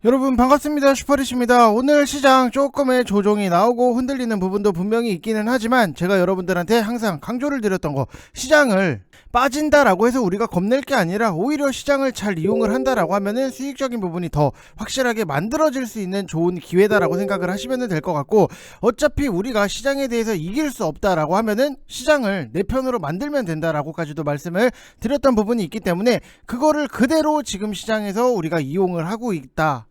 여러분 반갑습니다. 슈퍼리시입니다. 오늘 시장 조금의 조정이 나오고 흔들리는 부분도 분명히 있기는 하지만 제가 여러분들한테 항상 강조를 드렸던 거, 시장을 빠진다라고 해서 우리가 겁낼 게 아니라 오히려 시장을 잘 이용을 한다라고 하면은 수익적인 부분이 더 확실하게 만들어질 수 있는 좋은 기회다라고 생각을 하시면 될 것 같고, 어차피 우리가 시장에 대해서 이길 수 없다라고 하면은 시장을 내 편으로 만들면 된다라고까지도 말씀을 드렸던 부분이 있기 때문에 그거를 그대로 지금 시장에서 우리가 이용을 하고 있다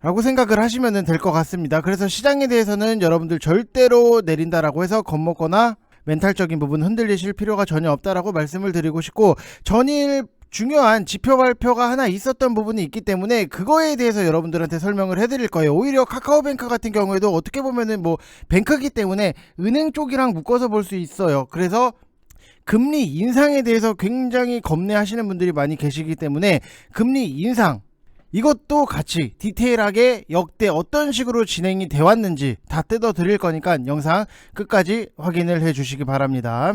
라고 생각을 하시면 될 것 같습니다. 그래서 시장에 대해서는 여러분들 절대로 내린다라고 해서 겁먹거나 멘탈적인 부분 흔들리실 필요가 전혀 없다라고 말씀을 드리고 싶고, 전일 중요한 지표 발표가 하나 있었던 부분이 있기 때문에 그거에 대해서 여러분들한테 설명을 해드릴 거예요. 오히려 카카오뱅크 같은 경우에도 어떻게 보면은 뭐 뱅크기 때문에 은행 쪽이랑 묶어서 볼 수 있어요. 그래서 금리 인상에 대해서 굉장히 겁내하시는 분들이 많이 계시기 때문에 금리 인상, 이것도 같이 디테일하게 역대 어떤 식으로 진행이 되어 왔는지 다 뜯어 드릴 거니까 영상 끝까지 확인을 해 주시기 바랍니다.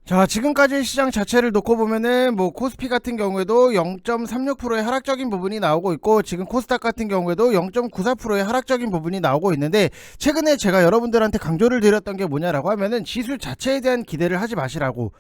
자, 지금까지 시장 자체를 놓고 보면은 뭐 코스피 같은 경우에도 0.36%의 하락적인 부분이 나오고 있고, 지금 코스닥 같은 경우에도 0.94%의 하락적인 부분이 나오고 있는데, 최근에 제가 여러분들한테 강조를 드렸던 게 뭐냐라고 하면은 지수 자체에 대한 기대를 하지 마시라고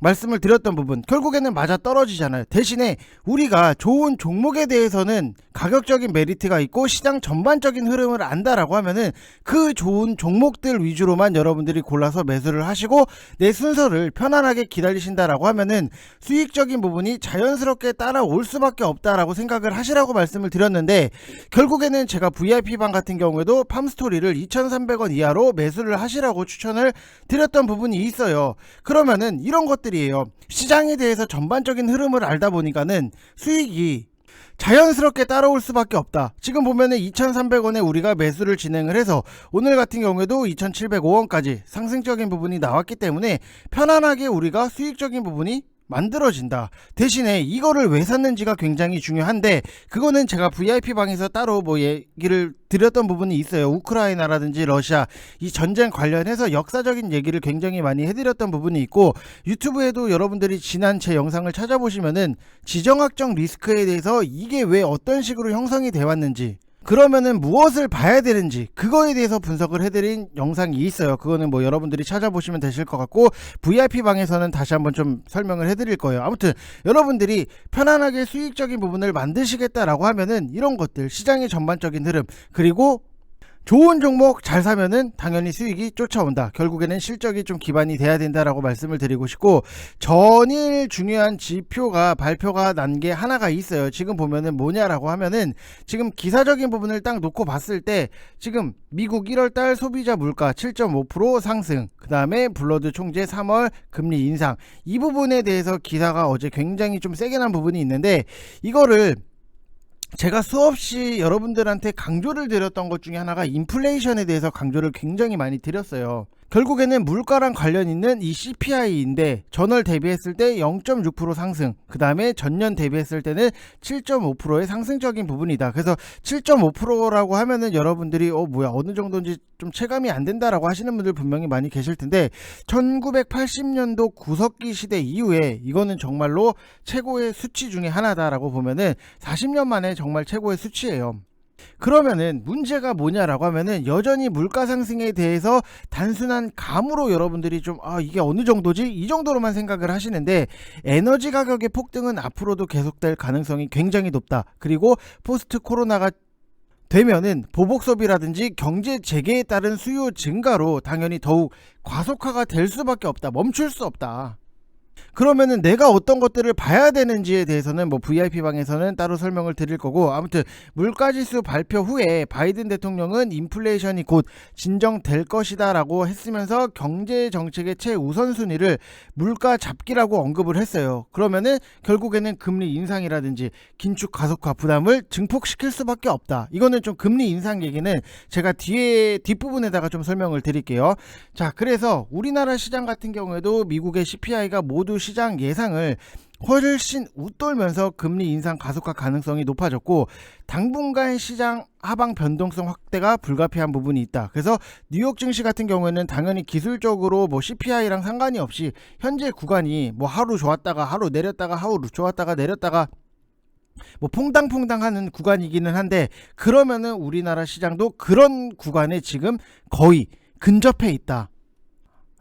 말씀을 드렸던 부분, 결국에는 맞아 떨어지잖아요. 대신에 우리가 좋은 종목에 대해서는 가격적인 메리트가 있고 시장 전반적인 흐름을 안다라고 하면은 그 좋은 종목들 위주로만 여러분들이 골라서 매수를 하시고 내 순서를 편안하게 기다리신다라고 하면은 수익적인 부분이 자연스럽게 따라올 수밖에 없다라고 생각을 하시라고 말씀을 드렸는데, 결국에는 제가 VIP방 같은 경우에도 팜스토리를 2,300원 이하로 매수를 하시라고 추천을 드렸던 부분이 있어요. 그러면은 이런 것들이에요. 시장에 대해서 전반적인 흐름을 알다 보니까는 수익이 자연스럽게 따라올 수밖에 없다. 지금 보면은 2,300원에 우리가 매수를 진행을 해서 오늘 같은 경우에도 2,705원까지 상승적인 부분이 나왔기 때문에 편안하게 우리가 수익적인 부분이 만들어진다. 대신에 이거를 왜 샀는지가 굉장히 중요한데, 그거는 제가 VIP방에서 따로 뭐 얘기를 드렸던 부분이 있어요. 우크라이나라든지 러시아 이 전쟁 관련해서 역사적인 얘기를 굉장히 많이 해드렸던 부분이 있고, 유튜브에도 여러분들이 지난 제 영상을 찾아보시면은 지정학적 리스크에 대해서 이게 왜 어떤 식으로 형성이 되어 왔는지, 그러면은 무엇을 봐야 되는지 그거에 대해서 분석을 해드린 영상이 있어요. 그거는 뭐 여러분들이 찾아보시면 되실 것 같고, VIP방에서는 다시 한번 좀 설명을 해드릴 거예요. 아무튼 여러분들이 편안하게 수익적인 부분을 만드시겠다라고 하면은 이런 것들, 시장의 전반적인 흐름, 그리고 좋은 종목 잘 사면은 당연히 수익이 쫓아온다. 결국에는 실적이 좀 기반이 돼야 된다라고 말씀을 드리고 싶고, 전일 중요한 지표가 발표가 난 게 하나가 있어요. 지금 보면은 뭐냐라고 하면은, 지금 기사적인 부분을 딱 놓고 봤을 때 지금 미국 1월달 소비자 물가 7.5% 상승, 그 다음에 블러드 총재 3월 금리 인상, 이 부분에 대해서 기사가 어제 굉장히 좀 세게 난 부분이 있는데, 이거를 제가 수없이 여러분들한테 강조를 드렸던 것 중에 하나가 인플레이션에 대해서 강조를 굉장히 많이 드렸어요. 결국에는 물가랑 관련 있는 이 CPI인데 전월 대비했을 때 0.6% 상승, 그 다음에 전년 대비했을 때는 7.5%의 상승적인 부분이다. 그래서 7.5%라고 하면은 여러분들이 뭐야 어느 정도인지 좀 체감이 안 된다라고 하시는 분들 분명히 많이 계실 텐데, 1980년도 구석기 시대 이후에 이거는 정말로 최고의 수치 중에 하나다라고 보면은 40년 만에 정말 최고의 수치예요. 그러면은 문제가 뭐냐라고 하면은 여전히 물가 상승에 대해서 단순한 감으로 여러분들이 좀 이게 어느 정도지? 이 정도로만 생각을 하시는데, 에너지 가격의 폭등은 앞으로도 계속될 가능성이 굉장히 높다. 그리고 포스트 코로나가 되면은 보복 소비라든지 경제 재개에 따른 수요 증가로 당연히 더욱 과속화가 될 수밖에 없다. 멈출 수 없다. 그러면은 내가 어떤 것들을 봐야 되는지에 대해서는 뭐 VIP방에서는 따로 설명을 드릴 거고, 아무튼 물가지수 발표 후에 바이든 대통령은 인플레이션이 곧 진정될 것이다 라고 했으면서 경제정책의 최우선순위를 물가 잡기라고 언급을 했어요. 그러면은 결국에는 금리 인상이라든지 긴축 가속화 부담을 증폭시킬 수밖에 없다. 이거는 좀 금리 인상 얘기는 제가 뒤에 뒷부분에다가 좀 설명을 드릴게요. 자, 그래서 우리나라 시장 같은 경우에도 미국의 CPI가 모두 시장 예상을 훨씬 웃돌면서 금리 인상 가속화 가능성이 높아졌고, 당분간 시장 하방 변동성 확대가 불가피한 부분이 있다. 그래서 뉴욕 증시 같은 경우에는 당연히 기술적으로 뭐 CPI랑 상관이 없이 현재 구간이 뭐 하루 좋았다가 하루 내렸다가 하루 좋았다가 내렸다가 뭐 퐁당퐁당하는 구간이기는 한데, 그러면은 우리나라 시장도 그런 구간에 지금 거의 근접해 있다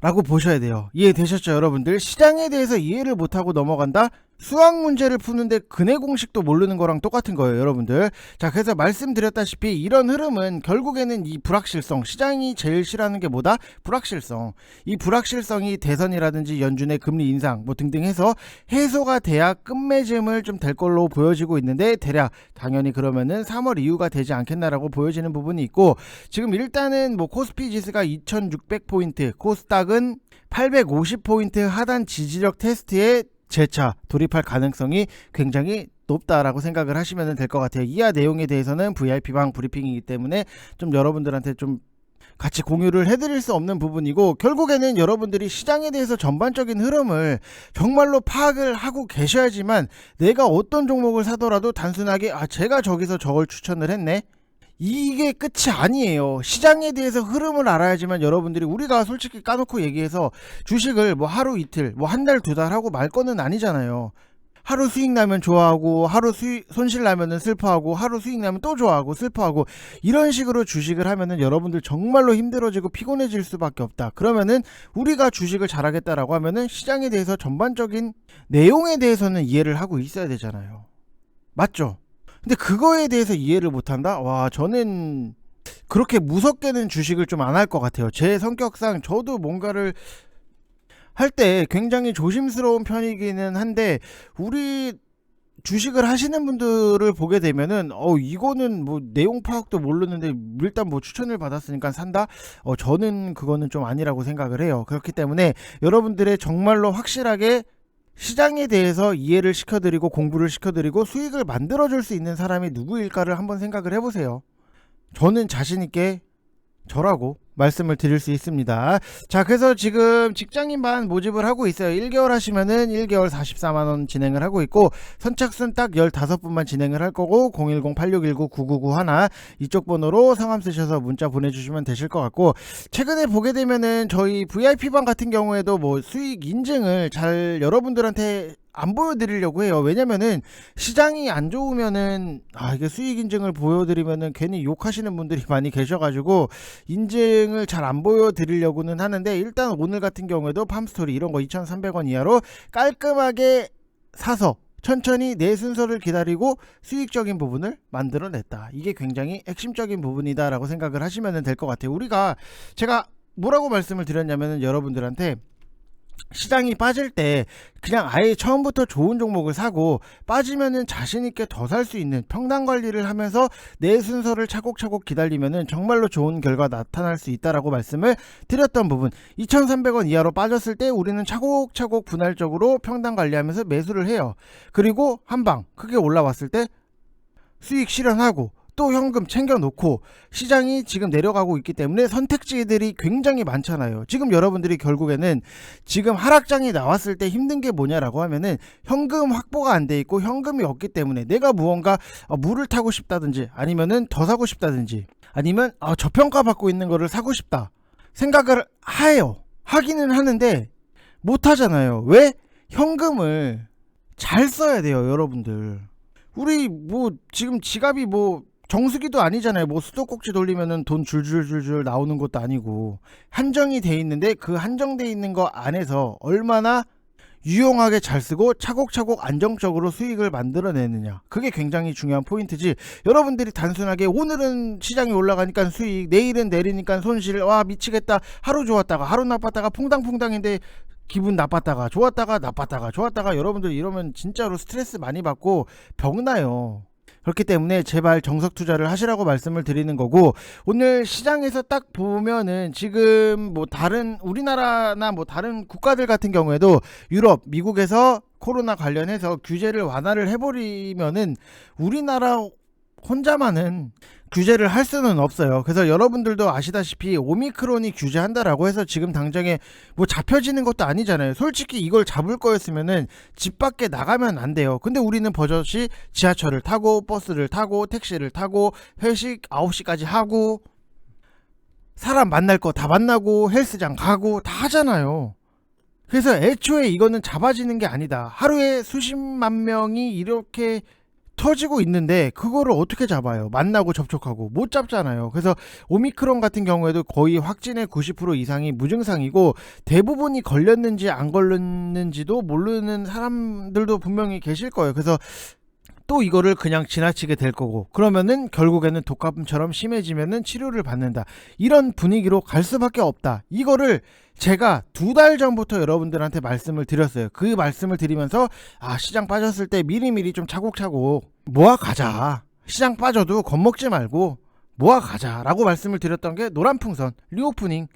라고 보셔야 돼요. 이해되셨죠 여러분들? 시장에 대해서 이해를 못하고 넘어간다? 수학 문제를 푸는데 근해 공식도 모르는 거랑 똑같은 거예요 여러분들. 자, 그래서 말씀드렸다시피 이런 흐름은 결국에는 이 불확실성, 시장이 제일 싫어하는 게 뭐다? 불확실성. 이 불확실성이 대선이라든지 연준의 금리 인상 뭐 등등 해서 해소가 돼야 끝맺음을 좀 될 걸로 보여지고 있는데, 대략 당연히 그러면은 3월 이후가 되지 않겠나라고 보여지는 부분이 있고, 지금 일단은 뭐 코스피 지수가 2600포인트, 코스닥은 850포인트 하단 지지력 테스트에 재차 돌입할 가능성이 굉장히 높다라고 생각을 하시면 될 것 같아요. 이하 내용에 대해서는 VIP방 브리핑이기 때문에 좀 여러분들한테 좀 같이 공유를 해드릴 수 없는 부분이고, 결국에는 여러분들이 시장에 대해서 전반적인 흐름을 정말로 파악을 하고 계셔야지만 내가 어떤 종목을 사더라도 단순하게 제가 저기서 저걸 추천을 했네, 이게 끝이 아니에요. 시장에 대해서 흐름을 알아야지만 여러분들이, 우리가 솔직히 까놓고 얘기해서 주식을 뭐 하루 이틀 뭐 한 달 두 달 하고 말 거는 아니잖아요. 하루 수익 나면 좋아하고, 하루 손실 나면은 슬퍼하고, 하루 수익 나면 또 좋아하고 슬퍼하고, 이런 식으로 주식을 하면은 여러분들 정말로 힘들어지고 피곤해질 수밖에 없다. 그러면은 우리가 주식을 잘하겠다라고 하면은 시장에 대해서 전반적인 내용에 대해서는 이해를 하고 있어야 되잖아요. 맞죠? 근데 그거에 대해서 이해를 못한다? 와, 저는 그렇게 무섭게는 주식을 좀 안 할 것 같아요. 제 성격상 저도 뭔가를 할 때 굉장히 조심스러운 편이기는 한데, 우리 주식을 하시는 분들을 보게 되면은 이거는 뭐 내용 파악도 모르는데 일단 뭐 추천을 받았으니까 산다? 저는 그거는 좀 아니라고 생각을 해요. 그렇기 때문에 여러분들의 정말로 확실하게 시장에 대해서 이해를 시켜드리고 공부를 시켜드리고 수익을 만들어줄 수 있는 사람이 누구일까를 한번 생각을 해보세요. 저는 자신있게 저라고 말씀을 드릴 수 있습니다. 자, 그래서 지금 직장인반 모집을 하고 있어요. 1개월 하시면은 1개월 44만원 진행을 하고 있고, 선착순 딱 15분만 진행을 할 거고, 010-8619-9991 이쪽 번호로 성함 쓰셔서 문자 보내주시면 되실 것 같고, 최근에 보게 되면은 저희 VIP방 같은 경우에도 뭐 수익 인증을 잘 여러분들한테 안 보여드리려고 해요. 왜냐면은 시장이 안 좋으면은 이게 수익 인증을 보여드리면은 괜히 욕하시는 분들이 많이 계셔가지고 인증을 잘 안 보여드리려고는 하는데, 일단 오늘 같은 경우에도 팜스토리 이런 거 2,300원 이하로 깔끔하게 사서 천천히 내 순서를 기다리고 수익적인 부분을 만들어냈다. 이게 굉장히 핵심적인 부분이다 라고 생각을 하시면 될 것 같아요. 제가 뭐라고 말씀을 드렸냐면은, 여러분들한테 시장이 빠질 때 그냥 아예 처음부터 좋은 종목을 사고, 빠지면은 자신있게 더 살 수 있는 평단 관리를 하면서 내 순서를 차곡차곡 기다리면은 정말로 좋은 결과 나타날 수 있다라고 말씀을 드렸던 부분, 2,300원 이하로 빠졌을 때 우리는 차곡차곡 분할적으로 평단 관리하면서 매수를 해요. 그리고 한방 크게 올라왔을 때 수익 실현하고 또 현금 챙겨놓고, 시장이 지금 내려가고 있기 때문에 선택지들이 굉장히 많잖아요. 지금 여러분들이 결국에는 지금 하락장이 나왔을 때 힘든 게 뭐냐라고 하면은 현금 확보가 안 돼 있고 현금이 없기 때문에 내가 무언가 물을 타고 싶다든지, 아니면은 더 사고 싶다든지, 아니면 저평가 받고 있는 거를 사고 싶다 생각을 하기는 하는데 못 하잖아요. 왜? 현금을 잘 써야 돼요 여러분들. 우리 뭐 지금 지갑이 뭐 정수기도 아니잖아요. 뭐 수도꼭지 돌리면은 돈 줄줄줄줄 나오는 것도 아니고, 한정이 돼 있는데 그 한정돼 있는 거 안에서 얼마나 유용하게 잘 쓰고 차곡차곡 안정적으로 수익을 만들어내느냐, 그게 굉장히 중요한 포인트지. 여러분들이 단순하게 오늘은 시장이 올라가니까 수익, 내일은 내리니까 손실, 와 미치겠다, 하루 좋았다가 하루 나빴다가 퐁당퐁당인데 기분 나빴다가 좋았다가 나빴다가 좋았다가, 여러분들 이러면 진짜로 스트레스 많이 받고 병나요. 그렇기 때문에 제발 정석 투자를 하시라고 말씀을 드리는 거고, 오늘 시장에서 딱 보면은 지금 뭐 다른 우리나라나 뭐 다른 국가들 같은 경우에도 유럽, 미국에서 코로나 관련해서 규제를 완화를 해버리면은 우리나라 혼자만은 규제를 할 수는 없어요. 그래서 여러분들도 아시다시피 오미크론이 규제한다라고 해서 지금 당장에 뭐 잡혀지는 것도 아니잖아요. 솔직히 이걸 잡을 거였으면은 집 밖에 나가면 안 돼요. 근데 우리는 버젓이 지하철을 타고 버스를 타고 택시를 타고 회식 9시까지 하고 사람 만날 거 다 만나고 헬스장 가고 다 하잖아요. 그래서 애초에 이거는 잡아지는 게 아니다. 하루에 수십만 명이 이렇게 터지고 있는데 그거를 어떻게 잡아요? 만나고 접촉하고 못 잡잖아요. 그래서 오미크론 같은 경우에도 거의 확진의 90% 이상이 무증상이고 대부분이 걸렸는지 안 걸렸는지도 모르는 사람들도 분명히 계실 거예요. 그래서 또 이거를 그냥 지나치게 될 거고, 그러면은 결국에는 독감처럼 심해지면은 치료를 받는다, 이런 분위기로 갈 수밖에 없다. 이거를 제가 2달 전부터 여러분들한테 말씀을 드렸어요. 그 말씀을 드리면서 시장 빠졌을 때 미리미리 좀 차곡차곡 모아가자, 시장 빠져도 겁먹지 말고 모아가자 라고 말씀을 드렸던 게 노란풍선 리오프닝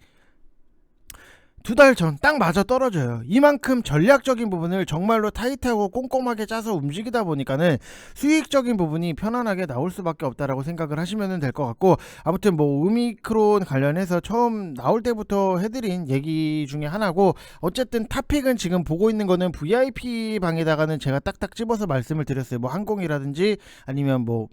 2달 전 딱 맞아 떨어져요. 이만큼 전략적인 부분을 정말로 타이트하고 꼼꼼하게 짜서 움직이다 보니까는 수익적인 부분이 편안하게 나올 수밖에 없다라고 생각을 하시면 될 것 같고, 아무튼 뭐 오미크론 관련해서 처음 나올 때부터 해드린 얘기 중에 하나고, 어쨌든 타픽은 지금 보고 있는 거는 VIP 방에다가는 제가 딱딱 집어서 말씀을 드렸어요. 뭐 항공이라든지 아니면 뭐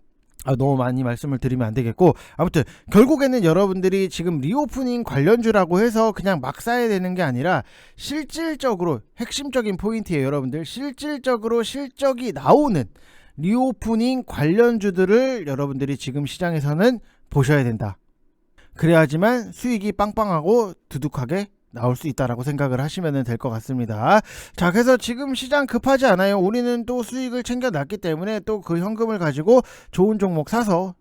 너무 많이 말씀을 드리면 안 되겠고, 아무튼 결국에는 여러분들이 지금 리오프닝 관련주라고 해서 그냥 막 사야 되는 게 아니라 실질적으로 핵심적인 포인트예요. 여러분들 실질적으로 실적이 나오는 리오프닝 관련주들을 여러분들이 지금 시장에서는 보셔야 된다. 그래야지만 수익이 빵빵하고 두둑하게 나올 수 있다라고 생각을 하시면 될 것 같습니다. 자, 그래서 지금 시장 급하지 않아요. 우리는 또 수익을 챙겨놨기 때문에 또 그 현금을 가지고 좋은 종목 사서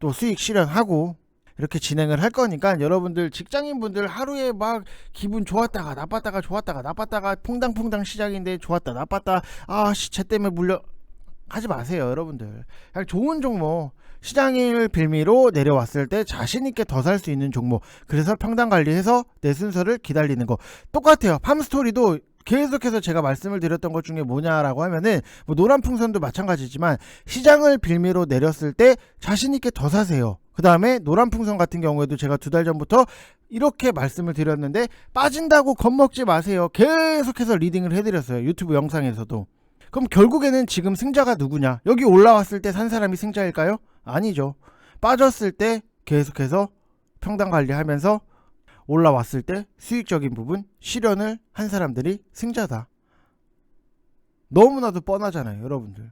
또 수익 실현하고 이렇게 진행을 할 거니까, 여러분들 직장인분들 하루에 막 기분 좋았다가 나빴다가 좋았다가 나빴다가 퐁당퐁당 시작인데 좋았다 나빴다 쟤 때문에 물려 하지 마세요. 여러분들 그냥 좋은 종목, 시장을 빌미로 내려왔을 때 자신있게 더 살 수 있는 종목, 그래서 평단 관리해서 내 순서를 기다리는 거 똑같아요. 팜스토리도 계속해서 제가 말씀을 드렸던 것 중에 뭐냐라고 하면은, 뭐 노란풍선도 마찬가지지만 시장을 빌미로 내렸을 때 자신있게 더 사세요. 그 다음에 노란풍선 같은 경우에도 제가 2달 전부터 이렇게 말씀을 드렸는데, 빠진다고 겁먹지 마세요. 계속해서 리딩을 해드렸어요. 유튜브 영상에서도. 그럼 결국에는 지금 승자가 누구냐? 여기 올라왔을 때 산 사람이 승자일까요? 아니죠. 빠졌을 때 계속해서 평단 관리하면서 올라왔을 때 수익적인 부분 실현을 한 사람들이 승자다. 너무나도 뻔하잖아요, 여러분들.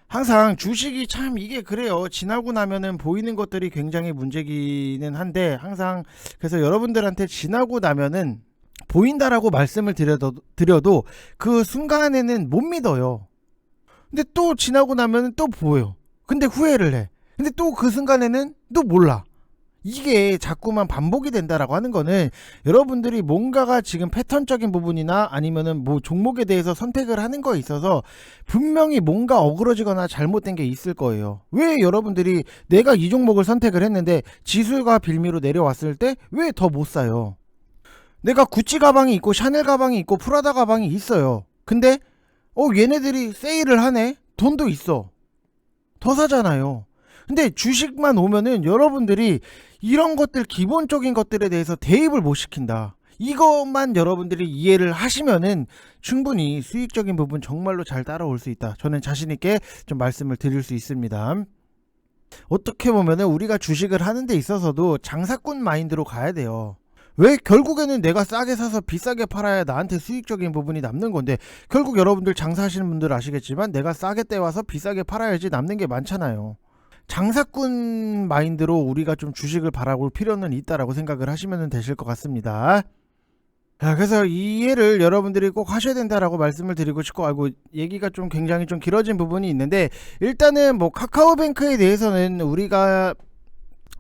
항상 주식이 참 이게 그래요. 지나고 나면은 보이는 것들이 굉장히 문제기는 한데, 항상 그래서 여러분들한테 지나고 나면은 보인다라고 말씀을 드려도 그 순간에는 못 믿어요. 근데 또 지나고 나면 또 보여. 근데 후회를 해. 근데 또 그 순간에는 또 몰라. 이게 자꾸만 반복이 된다라고 하는 거는, 여러분들이 뭔가가 지금 패턴적인 부분이나 아니면은 뭐 종목에 대해서 선택을 하는 거에 있어서 분명히 뭔가 어그러지거나 잘못된 게 있을 거예요. 왜 여러분들이 내가 이 종목을 선택을 했는데 지수가 빌미로 내려왔을 때 왜 더 못 사요? 내가 구찌 가방이 있고 샤넬 가방이 있고 프라다 가방이 있어요. 근데 얘네들이 세일을 하네? 돈도 있어. 더 사잖아요. 근데 주식만 오면은 여러분들이 이런 것들, 기본적인 것들에 대해서 대입을 못 시킨다. 이것만 여러분들이 이해를 하시면은 충분히 수익적인 부분 정말로 잘 따라올 수 있다. 저는 자신있게 좀 말씀을 드릴 수 있습니다. 어떻게 보면은 우리가 주식을 하는 데 있어서도 장사꾼 마인드로 가야 돼요. 왜? 결국에는 내가 싸게 사서 비싸게 팔아야 나한테 수익적인 부분이 남는 건데, 결국 여러분들 장사하시는 분들 아시겠지만 내가 싸게 떼와서 비싸게 팔아야지 남는 게 많잖아요. 장사꾼 마인드로 우리가 좀 주식을 바라볼 필요는 있다라고 생각을 하시면 되실 것 같습니다. 자, 그래서 이해를 여러분들이 꼭 하셔야 된다라고 말씀을 드리고 싶고, 얘기가 좀 굉장히 좀 길어진 부분이 있는데, 일단은 뭐 카카오뱅크에 대해서는 우리가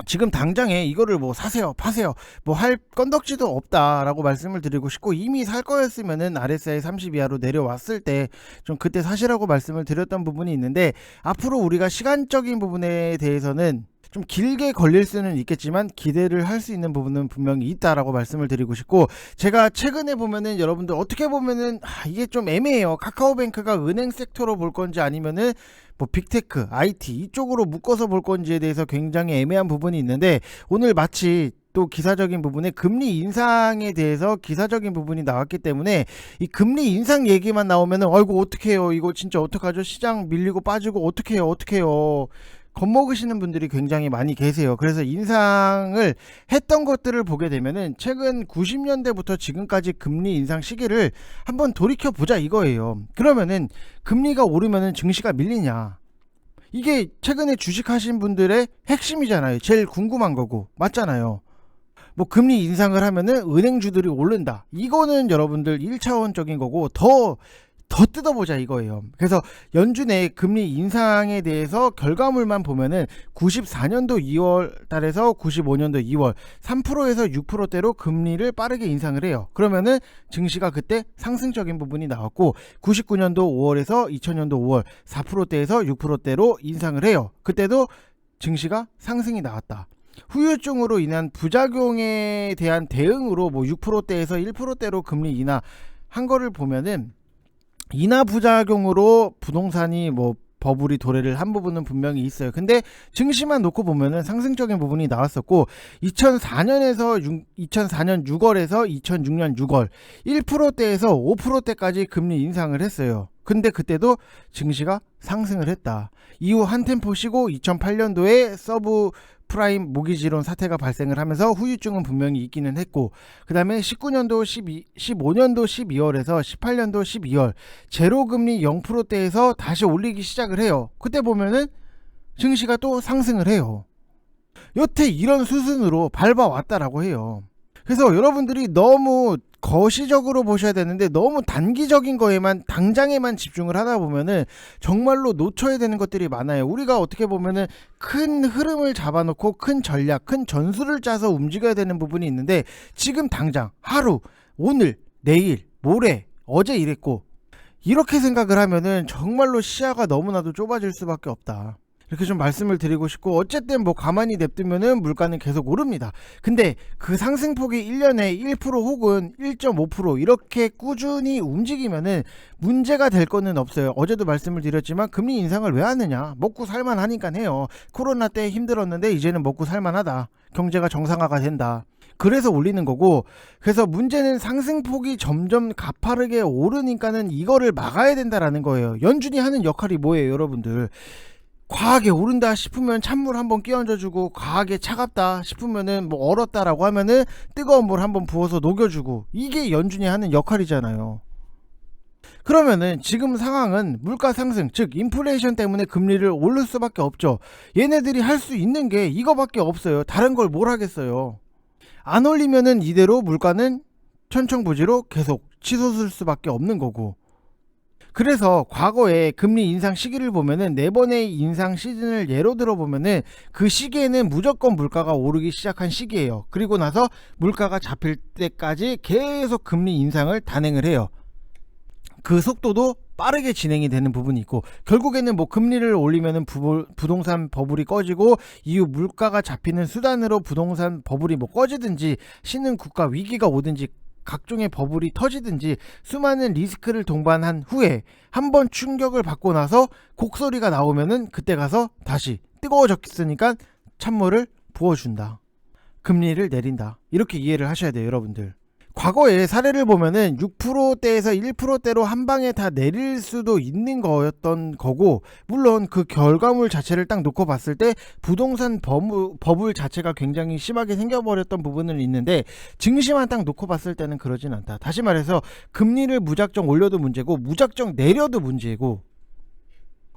지금 당장에 이거를 뭐 사세요 파세요 뭐 할 건덕지도 없다라고 말씀을 드리고 싶고, 이미 살 거였으면은 RSI 30 이하로 내려왔을 때 좀 그때 사시라고 말씀을 드렸던 부분이 있는데, 앞으로 우리가 시간적인 부분에 대해서는 좀 길게 걸릴 수는 있겠지만 기대를 할 수 있는 부분은 분명히 있다라고 말씀을 드리고 싶고, 제가 최근에 보면은 여러분들 어떻게 보면은 이게 좀 애매해요. 카카오뱅크가 은행 섹터로 볼 건지 아니면은 뭐 빅테크, IT 이쪽으로 묶어서 볼 건지에 대해서 굉장히 애매한 부분이 있는데, 오늘 마치 또 기사적인 부분에 금리 인상에 대해서 기사적인 부분이 나왔기 때문에, 이 금리 인상 얘기만 나오면은 아이고 어떡해요, 이거 진짜 어떡하죠, 시장 밀리고 빠지고 어떡해요 겁먹으시는 분들이 굉장히 많이 계세요. 그래서 인상을 했던 것들을 보게 되면은 최근 90년대부터 지금까지 금리 인상 시기를 한번 돌이켜 보자 이거예요. 그러면은 금리가 오르면은 증시가 밀리냐? 이게 최근에 주식하신 분들의 핵심이잖아요. 제일 궁금한 거고. 맞잖아요. 뭐 금리 인상을 하면은 은행주들이 오른다. 이거는 여러분들 1차원적인 거고 더 뜯어보자 이거예요. 그래서 연준의 금리 인상에 대해서 결과물만 보면은 94년도 2월 달에서 95년도 2월 3%에서 6%대로 금리를 빠르게 인상을 해요. 그러면은 증시가 그때 상승적인 부분이 나왔고 99년도 5월에서 2000년도 5월 4%대에서 6%대로 인상을 해요. 그때도 증시가 상승이 나왔다. 후유증으로 인한 부작용에 대한 대응으로 뭐 6%대에서 1%대로 금리 인하한 거를 보면은 인하 부작용으로 부동산이 뭐 버블이 도래를 한 부분은 분명히 있어요. 근데 증시만 놓고 보면은 상승적인 부분이 나왔었고 2004년 6월에서 2006년 6월 1%대에서 5%대까지 금리 인상을 했어요. 근데 그때도 증시가 상승을 했다. 이후 한 템포 쉬고 2008년도에 서브 프라임 모기지론 사태가 발생을 하면서 후유증은 분명히 있기는 했고, 그 다음에 19년도 15년도 12월에서 18년도 12월 제로금리 0%대에서 다시 올리기 시작을 해요. 그때 보면은 증시가 또 상승을 해요. 여태 이런 수순으로 밟아왔다라고 해요. 그래서 여러분들이 너무 거시적으로 보셔야 되는데 너무 단기적인 거에만 당장에만 집중을 하다 보면은 정말로 놓쳐야 되는 것들이 많아요. 우리가 어떻게 보면은 큰 흐름을 잡아놓고 큰 전략, 큰 전술을 짜서 움직여야 되는 부분이 있는데 지금 당장 하루, 오늘, 내일, 모레, 어제 이랬고 이렇게 생각을 하면은 정말로 시야가 너무나도 좁아질 수밖에 없다. 이렇게 좀 말씀을 드리고 싶고, 어쨌든 뭐 가만히 냅두면은 물가는 계속 오릅니다. 근데 그 상승폭이 1년에 1% 혹은 1.5% 이렇게 꾸준히 움직이면은 문제가 될 거는 없어요. 어제도 말씀을 드렸지만 금리 인상을 왜 하느냐? 먹고 살만 하니까 해요. 코로나 때 힘들었는데 이제는 먹고 살만하다. 경제가 정상화가 된다. 그래서 올리는 거고, 그래서 문제는 상승폭이 점점 가파르게 오르니까는 이거를 막아야 된다라는 거예요. 연준이 하는 역할이 뭐예요, 여러분들? 과하게 오른다 싶으면 찬물 한번 끼얹어주고, 과하게 차갑다 싶으면은 뭐 얼었다라고 하면은 뜨거운 물 한번 부어서 녹여주고, 이게 연준이 하는 역할이잖아요. 그러면은 지금 상황은 물가 상승, 즉 인플레이션 때문에 금리를 올릴 수밖에 없죠. 얘네들이 할 수 있는 게 이거밖에 없어요. 다른 걸 뭘 하겠어요. 안 올리면은 이대로 물가는 천청부지로 계속 치솟을 수밖에 없는 거고, 그래서 과거에 금리 인상 시기를 보면은 4번의 인상 시즌을 예로 들어 보면은 그 시기에는 무조건 물가가 오르기 시작한 시기예요. 그리고 나서 물가가 잡힐 때까지 계속 금리 인상을 단행을 해요. 그 속도도 빠르게 진행이 되는 부분이 있고, 결국에는 뭐 금리를 올리면은 부동산 버블이 꺼지고, 이후 물가가 잡히는 수단으로 부동산 버블이 뭐 꺼지든지 신흥 국가 위기가 오든지 각종의 버블이 터지든지 수많은 리스크를 동반한 후에 한번 충격을 받고 나서 곡소리가 나오면은 그때 가서 다시 뜨거워졌으니까 찬물을 부어준다. 금리를 내린다. 이렇게 이해를 하셔야 돼요, 여러분들. 과거의 사례를 보면은 6%대에서 1%대로 한 방에 다 내릴 수도 있는 거였던 거고, 물론 그 결과물 자체를 딱 놓고 봤을 때 부동산 버블 자체가 굉장히 심하게 생겨버렸던 부분은 있는데, 증시만 딱 놓고 봤을 때는 그러진 않다. 다시 말해서 금리를 무작정 올려도 문제고 무작정 내려도 문제고,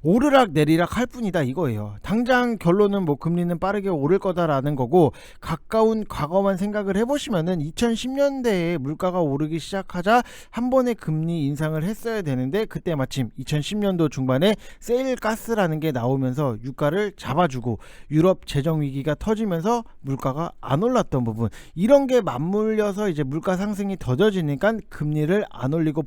오르락 내리락 할 뿐이다 이거예요. 당장 결론은 뭐 금리는 빠르게 오를 거다라는 거고, 가까운 과거만 생각을 해보시면은 2010년대에 물가가 오르기 시작하자 한 번에 금리 인상을 했어야 되는데, 그때 마침 2010년도 중반에 세일가스라는 게 나오면서 유가를 잡아주고 유럽 재정 위기가 터지면서 물가가 안 올랐던 부분, 이런 게 맞물려서 이제 물가 상승이 더뎌지니까 금리를 안 올리고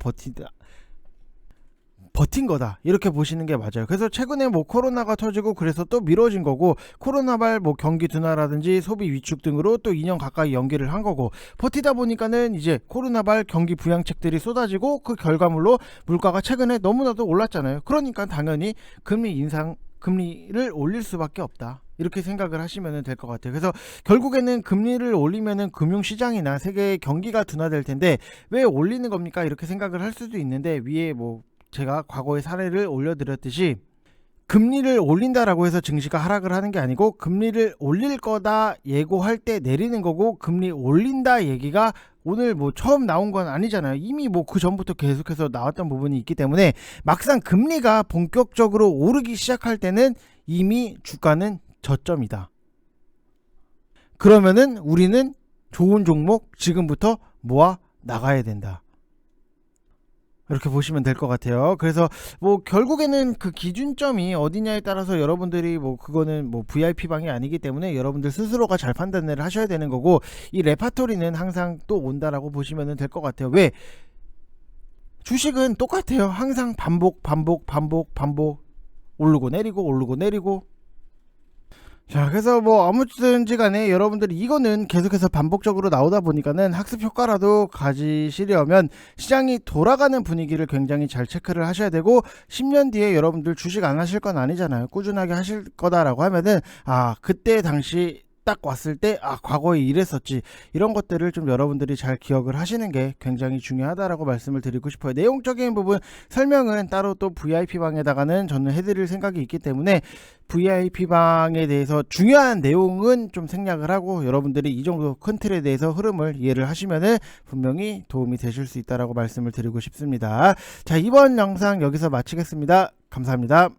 버틴 거다, 이렇게 보시는 게 맞아요. 그래서 최근에 뭐 코로나가 터지고 그래서 또 미뤄진 거고, 코로나발 뭐 경기 둔화라든지 소비 위축 등으로 또 2년 가까이 연기를 한 거고, 버티다 보니까는 이제 코로나발 경기 부양책들이 쏟아지고 그 결과물로 물가가 최근에 너무나도 올랐잖아요. 그러니까 당연히 금리를 올릴 수밖에 없다, 이렇게 생각을 하시면 될 것 같아요. 그래서 결국에는 금리를 올리면은 금융시장이나 세계 경기가 둔화될 텐데 왜 올리는 겁니까? 이렇게 생각을 할 수도 있는데, 위에 뭐 제가 과거의 사례를 올려드렸듯이 금리를 올린다라고 해서 증시가 하락을 하는 게 아니고 금리를 올릴 거다 예고할 때 내리는 거고, 금리 올린다 얘기가 오늘 뭐 처음 나온 건 아니잖아요. 이미 뭐 그 전부터 계속해서 나왔던 부분이 있기 때문에 막상 금리가 본격적으로 오르기 시작할 때는 이미 주가는 저점이다. 그러면은 우리는 좋은 종목 지금부터 모아 나가야 된다. 이렇게 보시면 될 것 같아요. 그래서 뭐 결국에는 그 기준점이 어디냐에 따라서 여러분들이 뭐 그거는 뭐 VIP 방이 아니기 때문에 여러분들 스스로가 잘 판단을 하셔야 되는 거고, 이 레파토리는 항상 또 온다라고 보시면 될 것 같아요. 왜? 주식은 똑같아요. 항상 반복 오르고 내리고. 자, 그래서 뭐 아무튼지 간에 여러분들이 이거는 계속해서 반복적으로 나오다 보니까는 학습 효과라도 가지시려면 시장이 돌아가는 분위기를 굉장히 잘 체크를 하셔야 되고, 10년 뒤에 여러분들 주식 안 하실 건 아니잖아요. 꾸준하게 하실 거다라고 하면은 그때 당시 딱 왔을 때 과거에 이랬었지, 이런 것들을 좀 여러분들이 잘 기억을 하시는 게 굉장히 중요하다라고 말씀을 드리고 싶어요. 내용적인 부분 설명은 따로 또 VIP 방에다가는 저는 해드릴 생각이 있기 때문에 VIP 방에 대해서 중요한 내용은 좀 생략을 하고, 여러분들이 이 정도 큰 틀에 대해서 흐름을 이해를 하시면은 분명히 도움이 되실 수 있다라고 말씀을 드리고 싶습니다. 자, 이번 영상 여기서 마치겠습니다. 감사합니다.